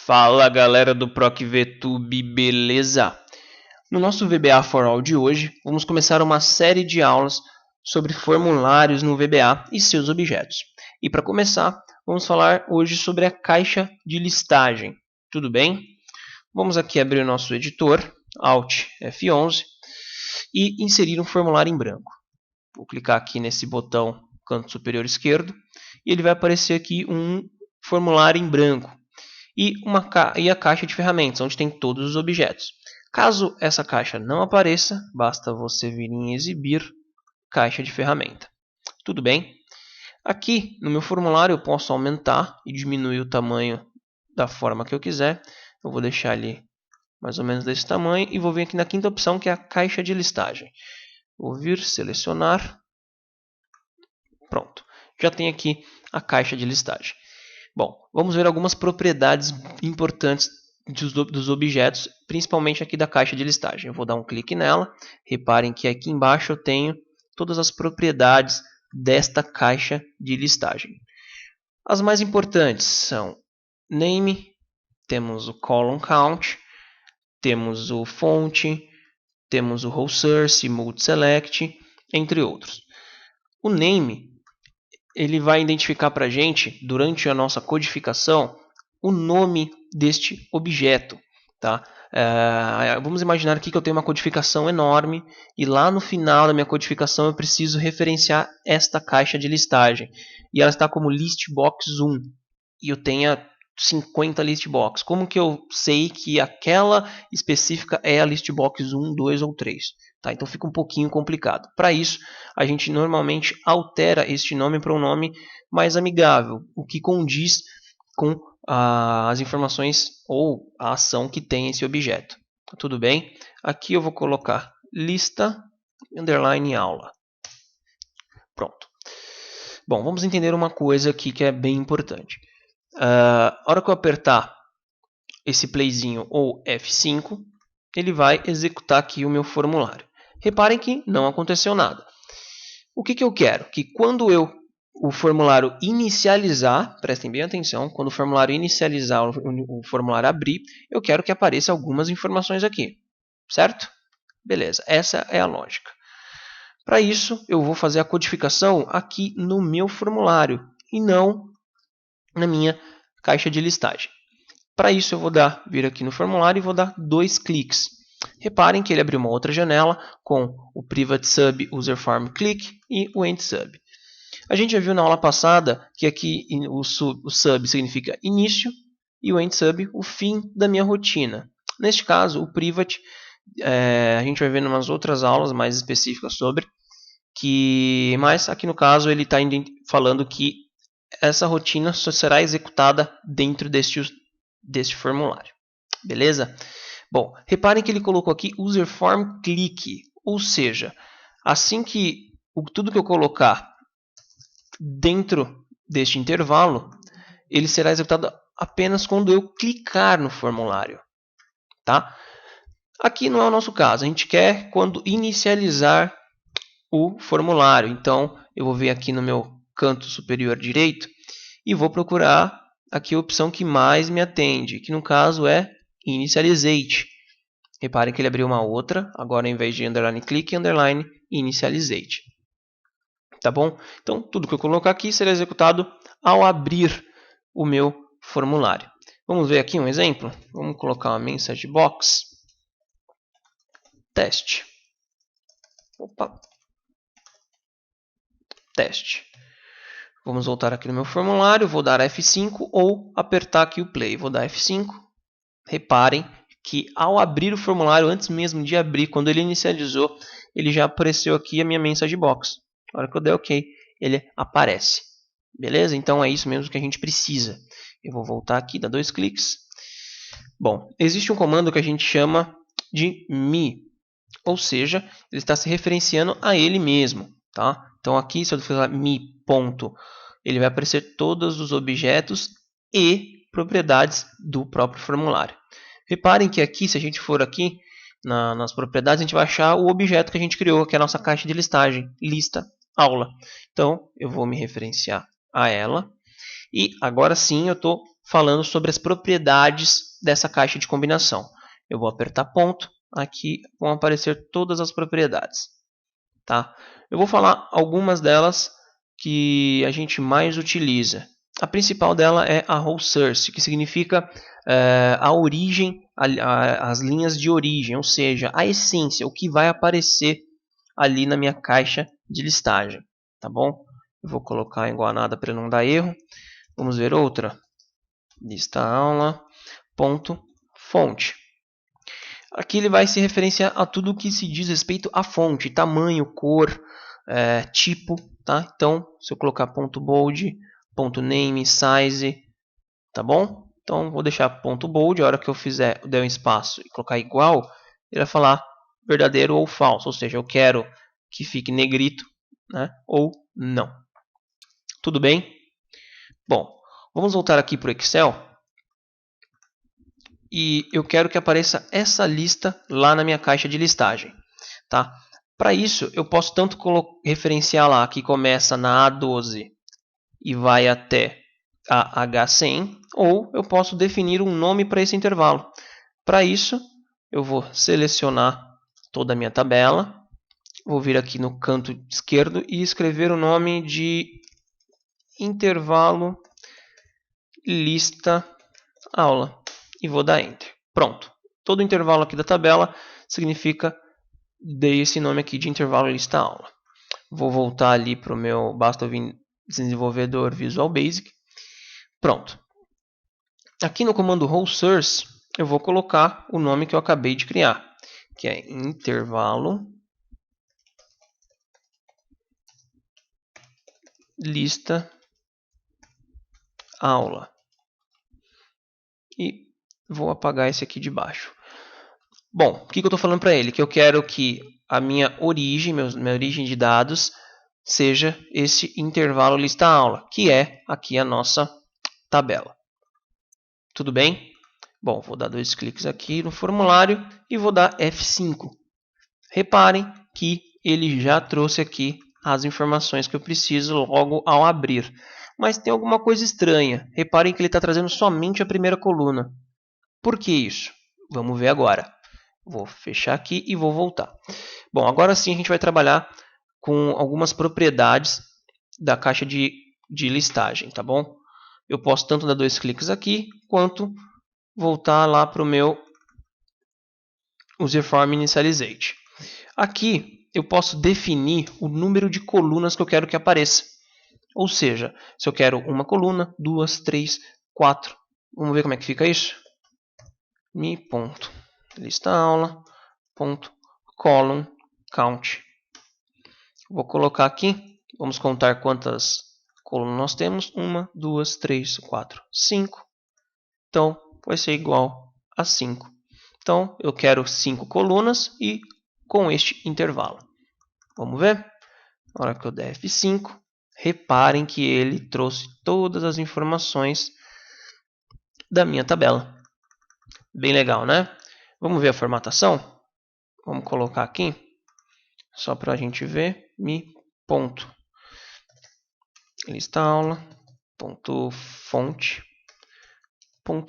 Fala galera do ProcVTube, beleza? No nosso VBA for All de hoje, vamos começar uma série de aulas sobre formulários no VBA e seus objetos. E para começar, vamos falar hoje sobre a caixa de listagem. Tudo bem? Vamos aqui abrir o nosso editor, Alt F11, e inserir um formulário em branco. Vou clicar aqui nesse botão canto superior esquerdo e ele vai aparecer aqui um formulário em branco. E a caixa de ferramentas, onde tem todos os objetos. Caso essa caixa não apareça, basta você vir em exibir caixa de ferramenta. Tudo bem? Aqui no meu formulário eu posso aumentar e diminuir o tamanho da forma que eu quiser. Eu vou deixar ali mais ou menos desse tamanho e vou vir aqui na quinta opção, que é a caixa de listagem. Vou vir, selecionar. Pronto. Já tem aqui a caixa de listagem. Bom, vamos ver algumas propriedades importantes dos objetos, principalmente aqui da caixa de listagem. Eu vou dar um clique nela. Reparem que aqui embaixo eu tenho todas as propriedades desta caixa de listagem. As mais importantes são name, temos o column count, temos o font, temos o row source, mode select, entre outros. O name ele vai identificar para a gente, durante a nossa codificação, o nome deste objeto. Tá? Vamos imaginar aqui que eu tenho uma codificação enorme e lá no final da minha codificação eu preciso referenciar esta caixa de listagem. E ela está como listbox1 e eu tenho 50 listbox. Como que eu sei que aquela específica é a listbox 1, 2 ou 3? Tá? Então fica um pouquinho complicado. Para isso, a gente normalmente altera este nome para um nome mais amigável, o que condiz com as informações ou a ação que tem esse objeto. Tudo bem? Aqui eu vou colocar lista underline aula. Pronto. Bom, vamos entender uma coisa aqui que é bem importante. A hora que eu apertar esse playzinho ou F5, ele vai executar aqui o meu formulário. Reparem que não aconteceu nada. O que eu quero? Que quando o formulário inicializar, prestem bem atenção, quando o formulário inicializar, o formulário abrir, eu quero que apareça algumas informações aqui. Certo? Beleza, essa é a lógica. Para isso, eu vou fazer a codificação aqui no meu formulário e não na minha caixa de listagem. Para isso eu vou vir aqui no formulário e vou dar 2 cliques. Reparem que ele abriu uma outra janela com o Private Sub User Form Click e o End Sub. A gente já viu na aula passada que aqui o sub significa início e o End Sub o fim da minha rotina. Neste caso, o Private, a gente vai ver em umas outras aulas mais específicas sobre, mas aqui no caso ele está falando que essa rotina só será executada dentro deste formulário. Beleza? Bom, reparem que ele colocou aqui User Form Click, ou seja, assim que tudo que eu colocar dentro deste intervalo, ele será executado apenas quando eu clicar no formulário. Tá? Aqui não é o nosso caso, a gente quer quando inicializar o formulário. Então, eu vou vir aqui no meu canto superior direito e vou procurar aqui a opção que mais me atende, que no caso é Initializate. Reparem que ele abriu uma outra, agora em vez de underline click, underline initializate. Tá bom? Então, tudo que eu colocar aqui será executado ao abrir o meu formulário. Vamos ver aqui um exemplo? Vamos colocar uma message box. Teste. Opa. Teste. Vamos voltar aqui no meu formulário, vou dar F5 ou apertar aqui o play. Vou dar F5. Reparem que ao abrir o formulário, antes mesmo de abrir, quando ele inicializou, ele já apareceu aqui a minha message box. Na hora que eu der OK, ele aparece. Beleza? Então é isso mesmo que a gente precisa. Eu vou voltar aqui, dar 2 cliques. Bom, existe um comando que a gente chama de me, ou seja, ele está se referenciando a ele mesmo. Tá? Então aqui, se eu fizer me ponto, ele vai aparecer todos os objetos e propriedades do próprio formulário. Reparem que aqui, se a gente for aqui nas propriedades, a gente vai achar o objeto que a gente criou, que é a nossa caixa de listagem, lista, aula. Então, eu vou me referenciar a ela. E agora sim eu estou falando sobre as propriedades dessa caixa de combinação. Eu vou apertar ponto, aqui vão aparecer todas as propriedades. Tá? Eu vou falar algumas delas que a gente mais utiliza. A principal dela é a role source, que significa a origem, as linhas de origem, ou seja, a essência, o que vai aparecer ali na minha caixa de listagem. Tá bom? Eu vou colocar igual a nada para não dar erro. Vamos ver outra. Lista aula, ponto, fonte. Aqui ele vai se referenciar a tudo que se diz respeito à fonte, tamanho, cor, tipo, tá? Então, se eu colocar ponto bold, ponto name, size, tá bom? Então, vou deixar ponto bold, a hora que eu der um espaço e colocar igual, ele vai falar verdadeiro ou falso, ou seja, eu quero que fique negrito, né? Ou não. Tudo bem? Bom, vamos voltar aqui para o Excel. E eu quero que apareça essa lista lá na minha caixa de listagem. Tá? Para isso, eu posso tanto referenciar lá que começa na A12 e vai até a H100, ou eu posso definir um nome para esse intervalo. Para isso, eu vou selecionar toda a minha tabela, vou vir aqui no canto esquerdo e escrever o nome de intervalo lista aula e vou dar Enter. Pronto. Todo o intervalo aqui da tabela significa dei esse nome aqui de intervalo lista aula. Vou voltar ali para o meu Basta desenvolvedor Visual Basic. Pronto. Aqui no comando role source eu vou colocar o nome que eu acabei de criar, que é intervalo lista aula. E vou apagar esse aqui de baixo. Bom, o que eu estou falando para ele? Que eu quero que a minha origem de dados seja esse intervalo lista aula, que é aqui a nossa tabela. Tudo bem? Bom, vou dar 2 cliques aqui no formulário e vou dar F5. Reparem que ele já trouxe aqui as informações que eu preciso logo ao abrir. Mas tem alguma coisa estranha. Reparem que ele está trazendo somente a primeira coluna. Por que isso? Vamos ver agora. Vou fechar aqui e vou voltar. Bom, agora sim a gente vai trabalhar com algumas propriedades da caixa de listagem, tá bom? Eu posso tanto dar 2 cliques aqui, quanto voltar lá para o meu userform initializate. Aqui eu posso definir o número de colunas que eu quero que apareça. Ou seja, se eu quero uma coluna, 2, 3, 4. Vamos ver como é que fica isso? Lista aula, column, count. Vou colocar aqui, vamos contar quantas colunas nós temos. 1, 2, 3, 4, 5. Então, vai ser igual a 5. Então, eu quero 5 colunas e com este intervalo. Vamos ver? Na hora que eu der F5, reparem que ele trouxe todas as informações da minha tabela. Bem legal, né? Vamos ver a formatação? Vamos colocar aqui, só para a gente ver. Lista aula, fonte,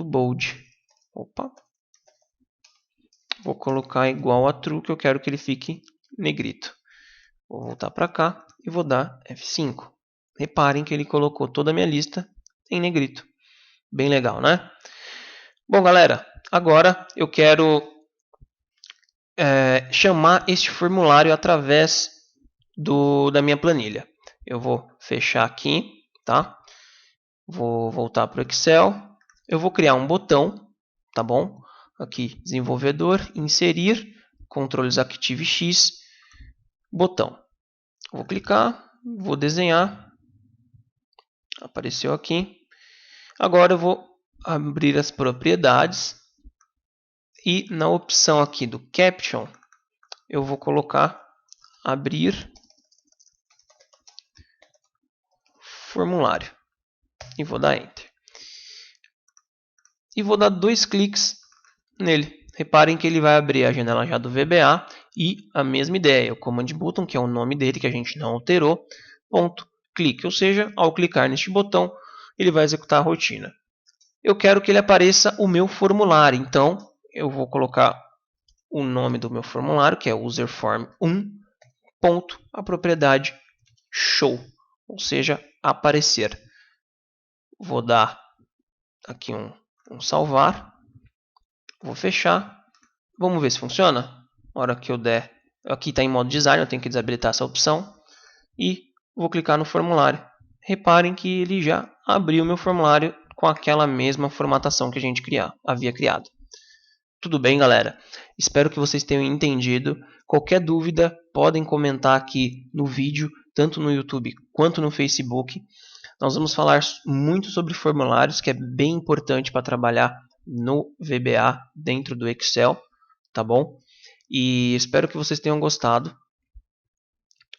bold. Opa. Vou colocar igual a true, que eu quero que ele fique negrito. Vou voltar para cá e vou dar F5. Reparem que ele colocou toda a minha lista em negrito. Bem legal, né? Bom, galera, agora eu quero chamar este formulário através da minha planilha. Eu vou fechar aqui, tá? Vou voltar para o Excel. Eu vou criar um botão, tá bom? Aqui, desenvolvedor, inserir, controles Active X, botão. Vou clicar, vou desenhar. Apareceu aqui. Agora eu vou abrir as propriedades e na opção aqui do Caption eu vou colocar abrir formulário e vou dar Enter. E vou dar 2 cliques nele. Reparem que ele vai abrir a janela já do VBA e a mesma ideia, o Command Button, que é o nome dele que a gente não alterou, clique. Ou seja, ao clicar neste botão, ele vai executar a rotina. Eu quero que ele apareça o meu formulário, então eu vou colocar o nome do meu formulário, que é userform1, ponto, a propriedade show, ou seja, aparecer. Vou dar aqui um salvar, vou fechar, vamos ver se funciona. Na hora que eu der, aqui está em modo design, eu tenho que desabilitar essa opção e vou clicar no formulário. Reparem que ele já abriu meu formulário com aquela mesma formatação que a gente havia criado. Tudo bem, galera? Espero que vocês tenham entendido. Qualquer dúvida, podem comentar aqui no vídeo, tanto no YouTube quanto no Facebook. Nós vamos falar muito sobre formulários, que é bem importante para trabalhar no VBA dentro do Excel, tá bom? E espero que vocês tenham gostado.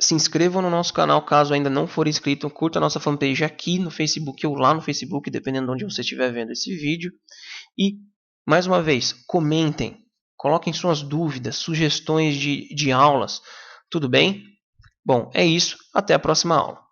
Se inscrevam no nosso canal caso ainda não for inscrito. Curta a nossa fanpage aqui no Facebook ou lá no Facebook, dependendo de onde você estiver vendo esse vídeo. E, mais uma vez, comentem. Coloquem suas dúvidas, sugestões de aulas. Tudo bem? Bom, é isso. Até a próxima aula.